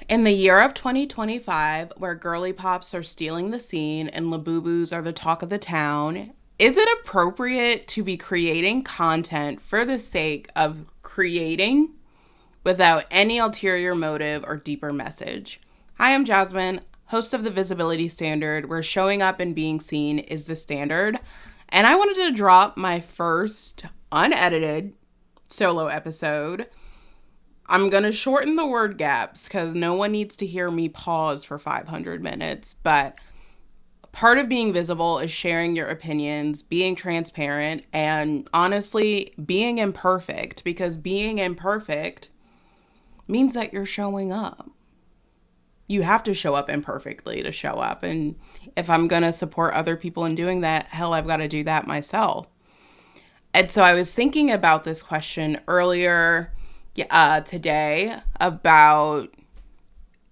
In the year of 2025, where girly pops are stealing the scene and Labubus are the talk of the town, is it appropriate to be creating content for the sake of creating without any ulterior motive or deeper message? Hi, I'm Jasmine, host of the Visibility Standard, where showing up and being seen is the standard. And I wanted to drop my first unedited solo episode. I'm going to shorten the word gaps because no one needs to hear me pause for 500 minutes. But part of being visible is sharing your opinions, being transparent, and honestly, being imperfect, because being imperfect means that you're showing up. You have to show up imperfectly to show up. And if I'm going to support other people in doing that, hell, I've got to do that myself. And so I was thinking about this question earlier today about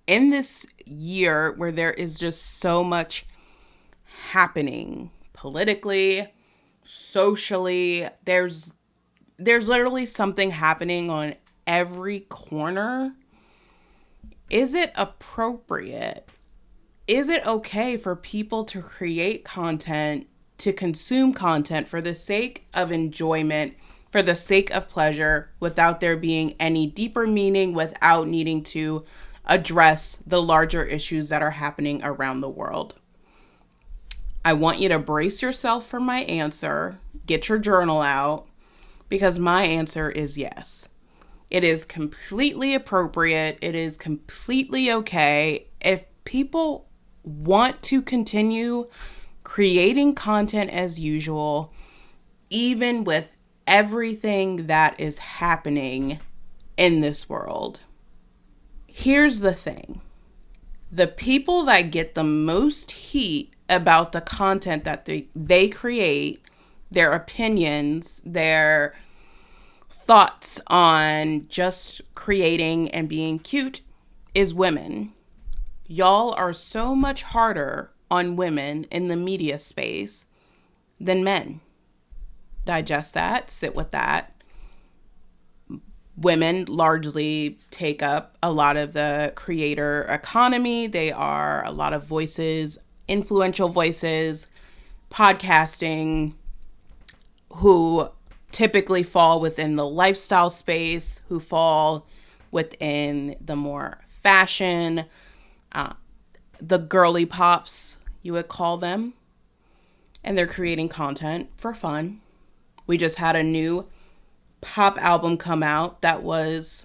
in this year where there is just so much happening politically, socially, there's literally something happening on every corner. Is it appropriate? Is it okay for people to create content, to consume content for the sake of enjoyment, for the sake of pleasure, without there being any deeper meaning, without needing to address the larger issues that are happening around the world? I want you to brace yourself for my answer. Get your journal out, because my answer is yes. It is completely appropriate. It is completely okay if people want to continue creating content as usual, even with everything that is happening in this world. Here's the thing. The people that get the most heat about the content that they create, their opinions, their thoughts on just creating and being cute, is women. Y'all are so much harder on women in the media space than men. Digest that, sit with that. Women largely take up a lot of the creator economy. They are a lot of voices, influential voices, podcasting, who typically fall within the lifestyle space, who fall within the more fashion, the girly pops, you would call them. And they're creating content for fun. We just had a new pop album come out that was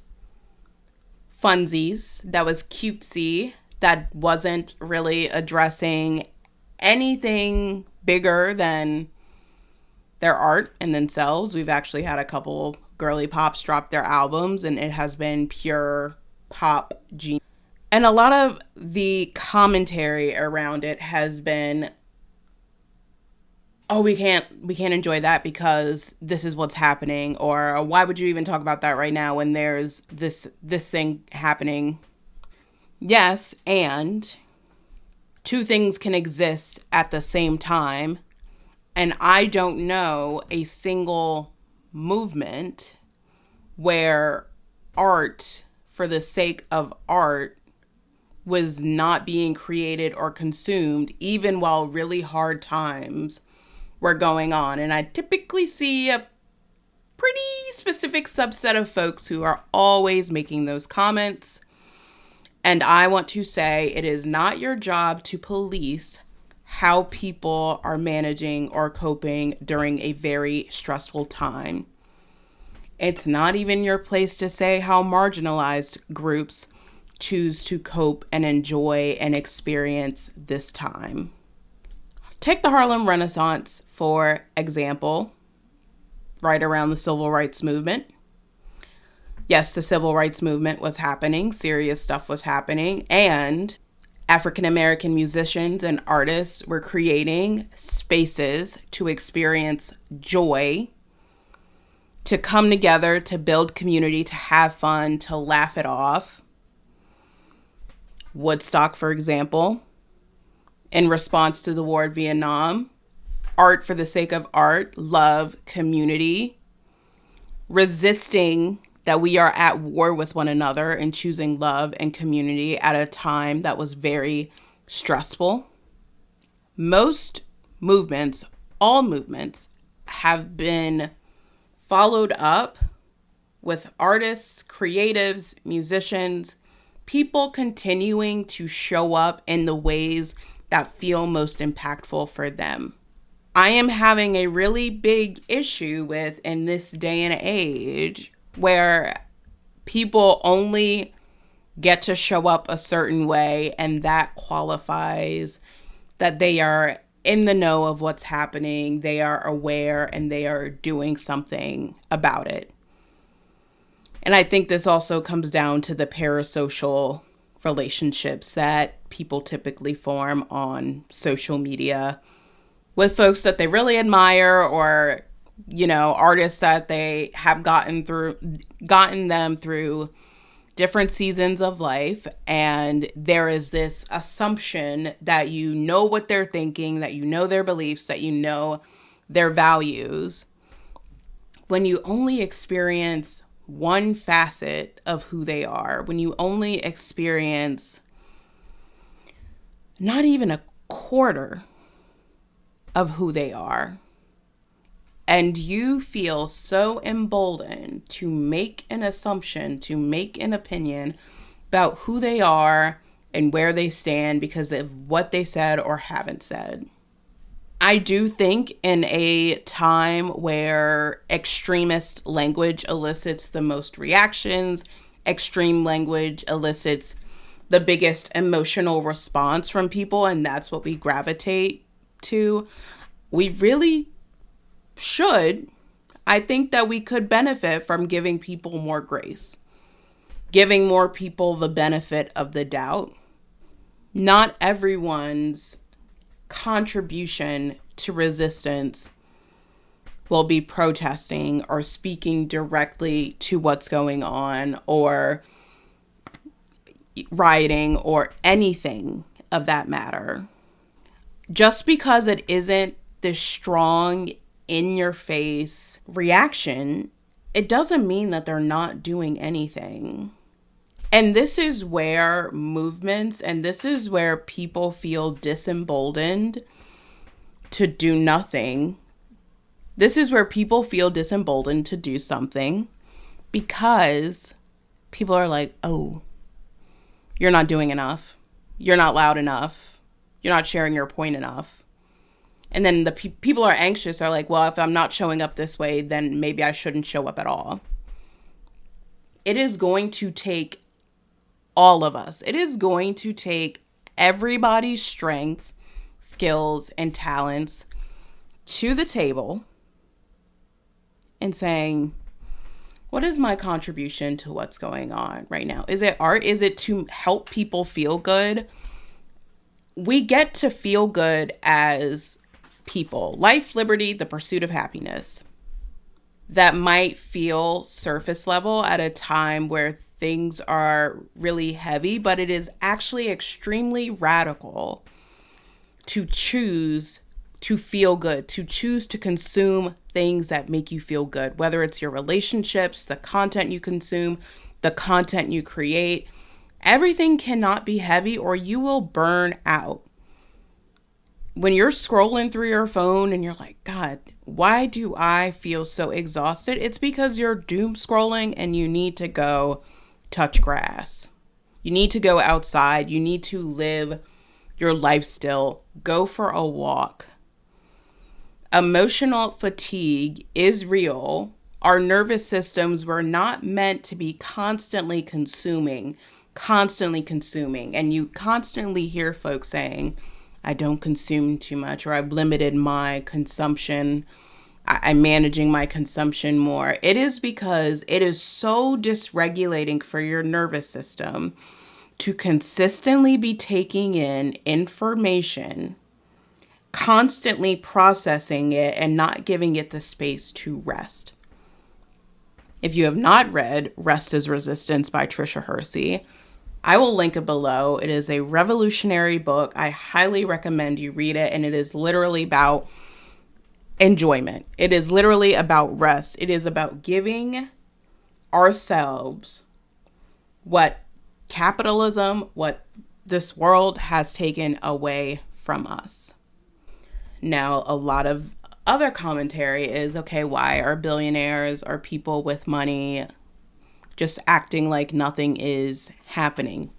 funsies, that was cutesy, that wasn't really addressing anything bigger than their art and themselves. We've actually had a couple girly pops drop their albums, and it has been pure pop genius. And a lot of the commentary around it has been, oh, we can't enjoy that because this is what's happening, or why would you even talk about that right now when there's this thing happening? Yes, and two things can exist at the same time. And I don't know a single movement where art for the sake of art was not being created or consumed, even while really hard times were going on. And I typically see a pretty specific subset of folks who are always making those comments. And I want to say it is not your job to police how people are managing or coping during a very stressful time. It's not even your place to say how marginalized groups choose to cope and enjoy and experience this time. Take the Harlem Renaissance, for example, right around the civil rights movement. Yes, the civil rights movement was happening, serious stuff was happening, and African American musicians and artists were creating spaces to experience joy, to come together, to build community, to have fun, to laugh it off. Woodstock, for example, in response to the war in Vietnam, art for the sake of art, love, community, resisting that we are at war with one another and choosing love and community at a time that was very stressful. Most movements, all movements, have been followed up with artists, creatives, musicians, people continuing to show up in the ways that feel most impactful for them. I am having a really big issue with, in this day and age, where people only get to show up a certain way, and that qualifies that they are in the know of what's happening, they are aware, and they are doing something about it. And I think this also comes down to the parasocial relationships that people typically form on social media with folks that they really admire, or, artists that they have gotten them through different seasons of life. And there is this assumption that you know what they're thinking, that you know their beliefs, that you know their values, when you only experience one facet of who they are, when you only experience not even a quarter of who they are, and you feel so emboldened to make an assumption, to make an opinion about who they are and where they stand because of what they said or haven't said. I do think in a time where extremist language elicits the most reactions, extreme language elicits the biggest emotional response from people, and that's what we gravitate to, we really should. I think that we could benefit from giving people more grace, giving more people the benefit of the doubt. Not everyone's contribution to resistance will be protesting or speaking directly to what's going on or rioting or anything of that matter. Just because it isn't this strong, in-your-face reaction, it doesn't mean that they're not doing anything. And this is where movements, and this is where people feel disemboldened to do nothing. This is where people feel disemboldened to do something because people are like, oh, you're not doing enough. You're not loud enough. You're not sharing your point enough. And then the people are anxious, are like, well, if I'm not showing up this way, then maybe I shouldn't show up at all. It is going to take all of us. It is going to take everybody's strengths, skills, and talents to the table and saying, what is my contribution to what's going on right now? Is it art? Is it to help people feel good? We get to feel good as people. Life, liberty, the pursuit of happiness. That might feel surface level at a time where things are really heavy, but it is actually extremely radical to choose to feel good, to choose to consume things that make you feel good, whether it's your relationships, the content you consume, the content you create. Everything cannot be heavy or you will burn out. When you're scrolling through your phone and you're like, God, why do I feel so exhausted? It's because you're doom scrolling and you need to go touch grass. You need to go outside. You need to live your life still. Go for a walk. Emotional fatigue is real. Our nervous systems were not meant to be constantly consuming. And you constantly hear folks saying, I don't consume too much, or I've limited my consumption. I'm managing my consumption more. It is because it is so dysregulating for your nervous system to consistently be taking in information, constantly processing it, and not giving it the space to rest. If you have not read Rest is Resistance by Tricia Hersey, I will link it below. It is a revolutionary book. I highly recommend you read it, and it is literally about enjoyment. It is literally about rest. It is about giving ourselves what capitalism, what this world has taken away from us. Now, a lot of other commentary is, okay, why are billionaires or people with money just acting like nothing is happening?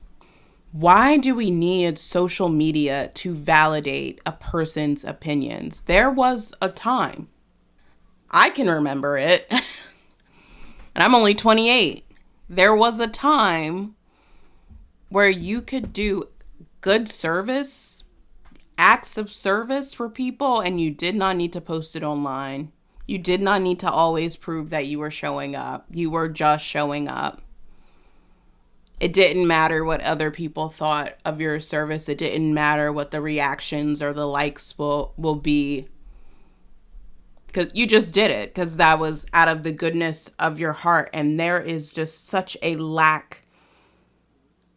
Why do we need social media to validate a person's opinions? There was a time, I can remember it, and I'm only 28. There was a time where you could do good service, acts of service for people, and you did not need to post it online. You did not need to always prove that you were showing up. You were just showing up. It didn't matter what other people thought of your service. It didn't matter what the reactions or the likes will be. Because you just did it because that was out of the goodness of your heart. And there is just such a lack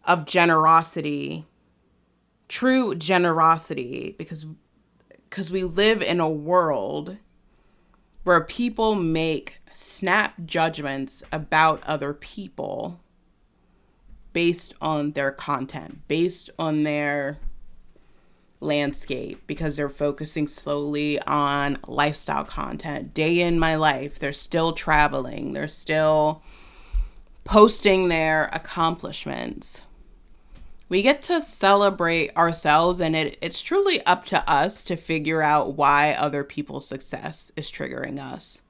of generosity, true generosity, because we live in a world where people make snap judgments about other people based on their content, based on their landscape, because they're focusing slowly on lifestyle content. Day in my life, they're still traveling, they're still posting their accomplishments. We get to celebrate ourselves, and it's truly up to us to figure out why other people's success is triggering us.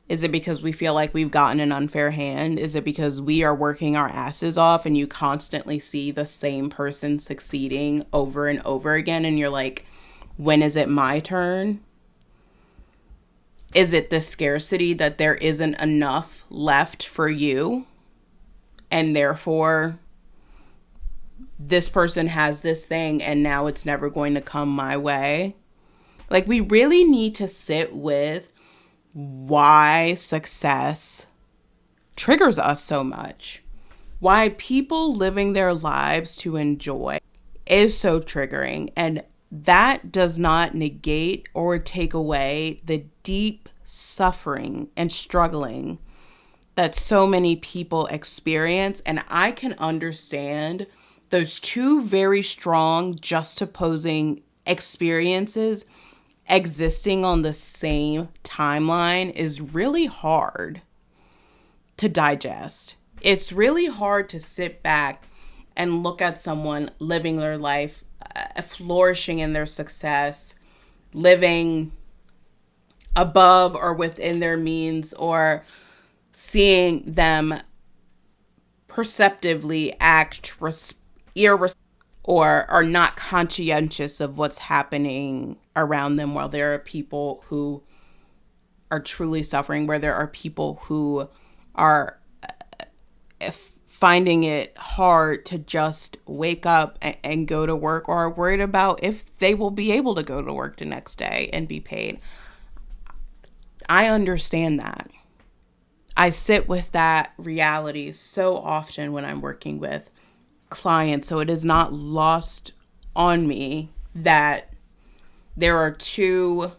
Is it because we feel like we've gotten an unfair hand? Is it because we are working our asses off and you constantly see the same person succeeding over and over again and you're like, when is it my turn? Is it the scarcity that there isn't enough left for you and therefore this person has this thing and now it's never going to come my way? Like, we really need to sit with why success triggers us so much. Why people living their lives to enjoy is so triggering. And that does not negate or take away the deep suffering and struggling that so many people experience. And I can understand those two very strong juxtaposing experiences existing on the same timeline is really hard to digest. It's really hard to sit back and look at someone living their life, flourishing in their success, living above or within their means, or seeing them perceptively act irresponsible or are not conscientious of what's happening around them, while there are people who are truly suffering, where there are people who are finding it hard to just wake up and go to work, or are worried about if they will be able to go to work the next day and be paid. I understand that. I sit with that reality so often when I'm working with clients, so it is not lost on me that there are two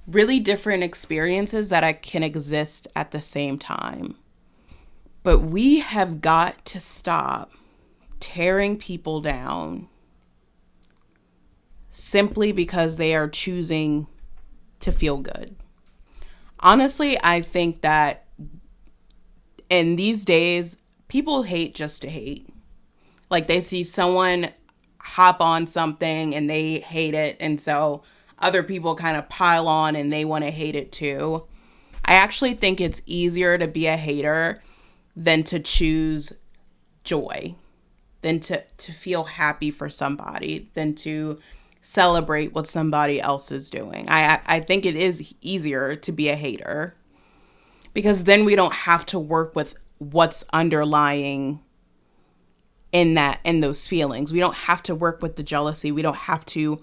really different experiences that I can exist at the same time. But we have got to stop tearing people down simply because they are choosing to feel good. Honestly, I think that in these days, people hate just to hate. Like, they see someone hop on something and they hate it, and so other people kind of pile on and they want to hate it too. I actually think it's easier to be a hater than to choose joy, than to feel happy for somebody, than to celebrate what somebody else is doing. I think it is easier to be a hater because then we don't have to work with what's underlying in those feelings. We don't have to work with the jealousy. We don't have to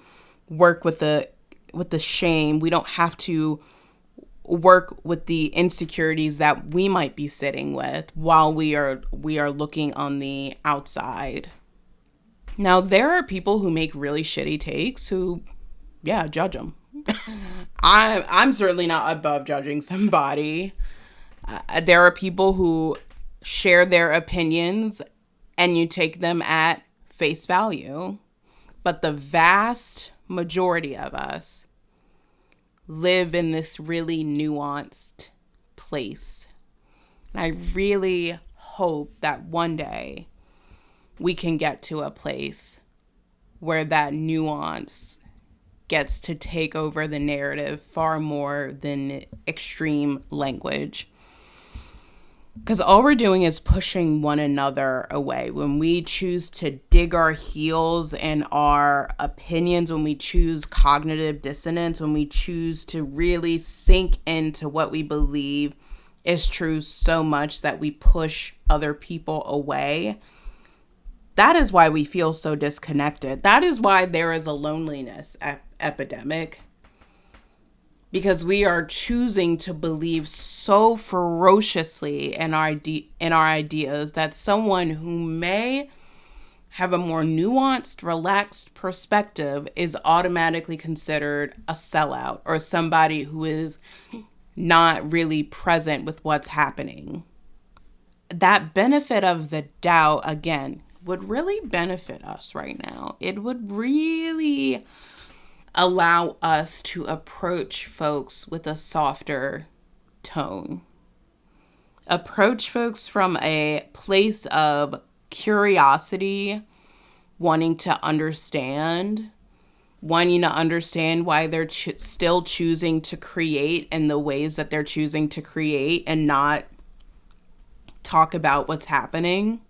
work with the shame. We don't have to work with the insecurities that we might be sitting with while we are looking on the outside. Now, there are people who make really shitty takes who, judge them. I'm certainly not above judging somebody. There are people who share their opinions and you take them at face value. But the vast majority of us live in this really nuanced place. And I really hope that one day we can get to a place where that nuance gets to take over the narrative far more than extreme language. Because all we're doing is pushing one another away. When we choose to dig our heels in our opinions, when we choose cognitive dissonance, when we choose to really sink into what we believe is true so much that we push other people away, that is why we feel so disconnected. That is why there is a loneliness epidemic. Because we are choosing to believe so ferociously in our ideas that someone who may have a more nuanced, relaxed perspective is automatically considered a sellout or somebody who is not really present with what's happening. That benefit of the doubt, again, would really benefit us right now. It would really allow us to approach folks with a softer tone. Approach folks from a place of curiosity, wanting to understand why they're still choosing to create in the ways that they're choosing to create and not talk about what's happening.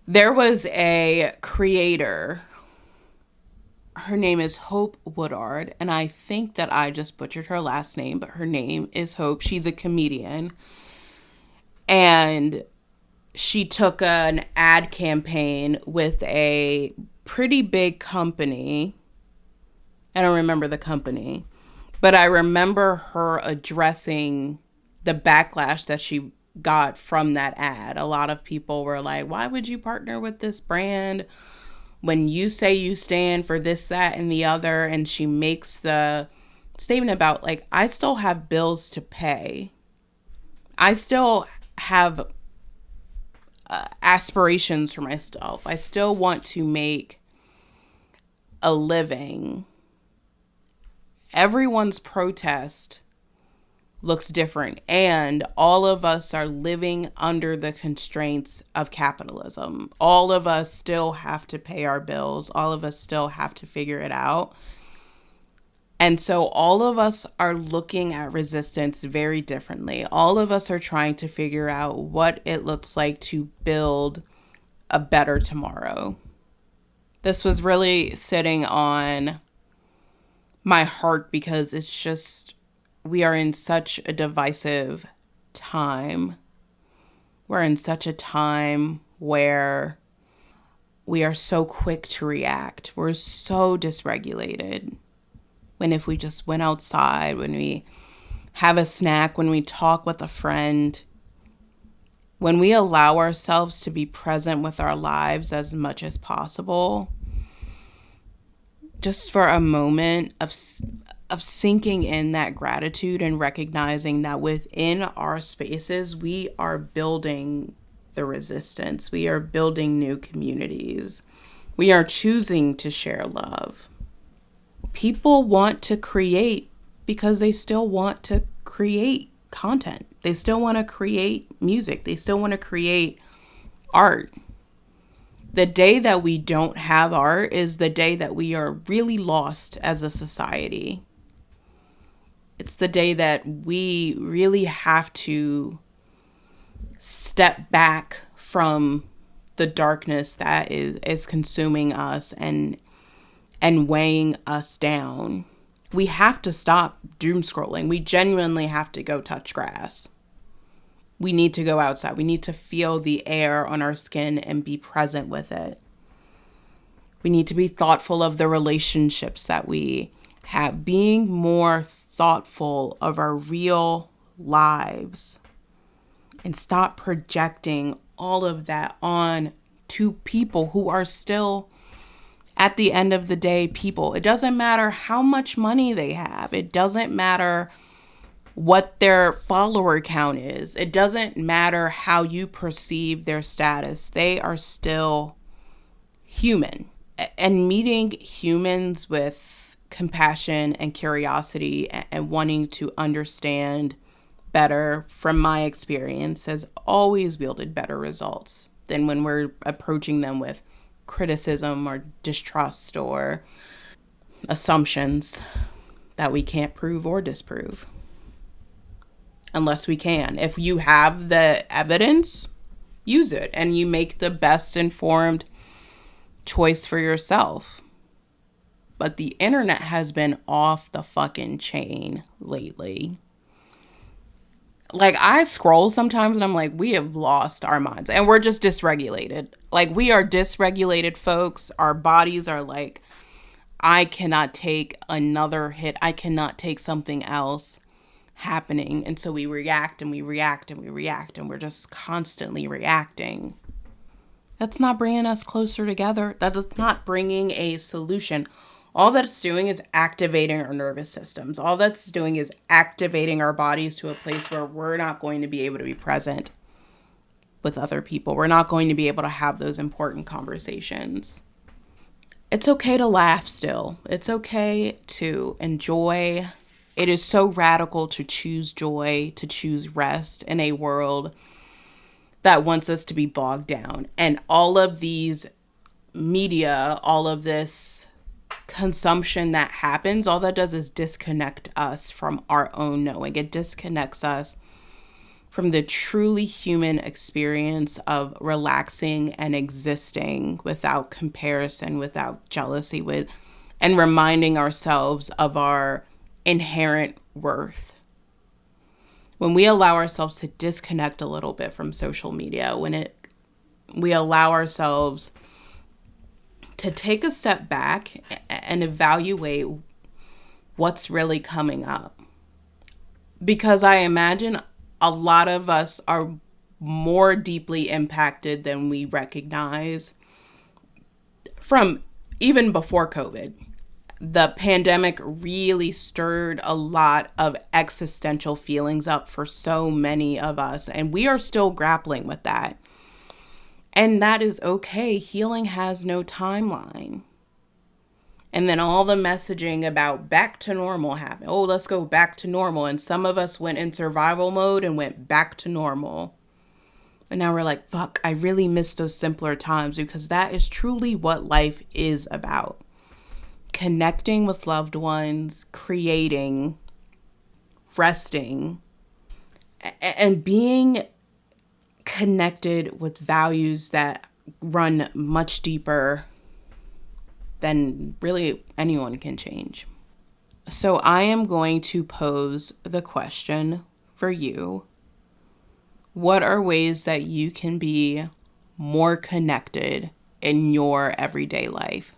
There was a creator. Her name is Hope Woodard, and I think that I just butchered her last name, but her name is Hope. She's a comedian. And she took an ad campaign with a pretty big company. I don't remember the company, but I remember her addressing the backlash that she got from that ad. A lot of people were like, why would you partner with this brand when you say you stand for this, that, and the other? And she makes the statement about, like, I still have bills to pay. I still have aspirations for myself. I still want to make a living. Everyone's protest looks different, and all of us are living under the constraints of capitalism. All of us still have to pay our bills. All of us still have to figure it out. And so all of us are looking at resistance very differently. All of us are trying to figure out what it looks like to build a better tomorrow. This was really sitting on my heart because it's just, we are in such a divisive time. We're in such a time where we are so quick to react. We're so dysregulated. When if we just went outside, when we have a snack, when we talk with a friend, when we allow ourselves to be present with our lives as much as possible, just for a moment of sinking in that gratitude and recognizing that within our spaces, we are building the resistance. We are building new communities. We are choosing to share love. People want to create because they still want to create content. They still want to create music. They still want to create art. The day that we don't have art is the day that we are really lost as a society. It's the day that we really have to step back from the darkness that is consuming us and weighing us down. We have to stop doomscrolling. We genuinely have to go touch grass. We need to go outside. We need to feel the air on our skin and be present with it. We need to be thoughtful of the relationships that we have, being more thoughtful of our real lives, and stop projecting all of that on to people who are still, at the end of the day, people. It doesn't matter how much money they have. It doesn't matter what their follower count is. It doesn't matter how you perceive their status. They are still human. And meeting humans with compassion and curiosity and wanting to understand better, from my experience, has always yielded better results than when we're approaching them with criticism or distrust or assumptions that we can't prove or disprove. Unless we can. If you have the evidence, use it and you make the best informed choice for yourself. But the internet has been off the fucking chain lately. Like, I scroll sometimes and I'm like, we have lost our minds and we're just dysregulated. Like, we are dysregulated, folks. Our bodies are like, I cannot take another hit. I cannot take something else happening. And so we react and we react and we react and we're just constantly reacting. That's not bringing us closer together. That is not bringing a solution. All that's doing is activating our nervous systems. All that's doing is activating our bodies to a place where we're not going to be able to be present with other people. We're not going to be able to have those important conversations. It's okay to laugh still. It's okay to enjoy. It is so radical to choose joy, to choose rest in a world that wants us to be bogged down. And all of these media, all of this consumption that happens, all that does is disconnect us from our own knowing. It disconnects us from the truly human experience of relaxing and existing without comparison, without jealousy, with, and reminding ourselves of our inherent worth. When we allow ourselves to disconnect a little bit from social media, we allow ourselves to take a step back and evaluate what's really coming up. Because I imagine a lot of us are more deeply impacted than we recognize from even before COVID. The pandemic really stirred a lot of existential feelings up for so many of us, and we are still grappling with that. And that is okay. Healing has no timeline. And then all the messaging about back to normal happened. Oh, let's go back to normal. And some of us went in survival mode and went back to normal. And now we're like, fuck, I really miss those simpler times, because that is truly what life is about. Connecting with loved ones, creating, resting, and being connected with values that run much deeper than really anyone can change. So I am going to pose the question for you. What are ways that you can be more connected in your everyday life?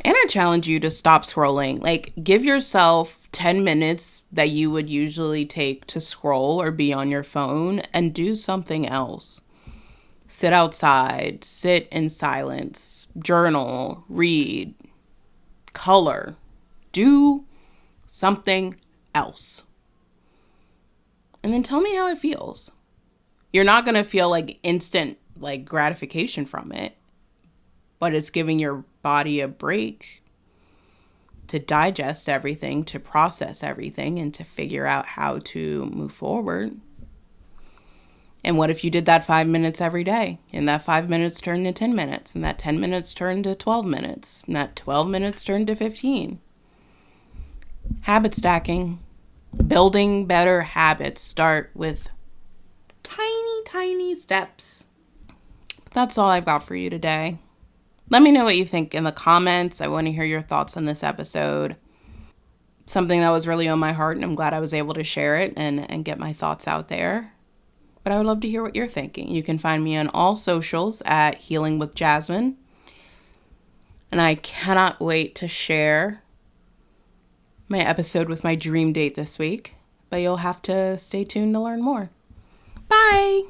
And I challenge you to stop scrolling. Like, give yourself 10 minutes that you would usually take to scroll or be on your phone and do something else. Sit outside, sit in silence, journal, read, color, do something else. And then tell me how it feels. You're not going to feel like instant gratification from it, but it's giving your body a break to digest everything, to process everything, and to figure out how to move forward. And what if you did that 5 minutes every day, and that 5 minutes turned to 10 minutes, and that 10 minutes turned to 12 minutes, and that 12 minutes turned to 15? Habit stacking. Building better habits start with tiny, tiny steps. That's all I've got for you today. Let me know what you think in the comments. I want to hear your thoughts on this episode. Something that was really on my heart, and I'm glad I was able to share it and get my thoughts out there. But I would love to hear what you're thinking. You can find me on all socials at Healing with Jasmine. And I cannot wait to share my episode with my dream date this week. But you'll have to stay tuned to learn more. Bye!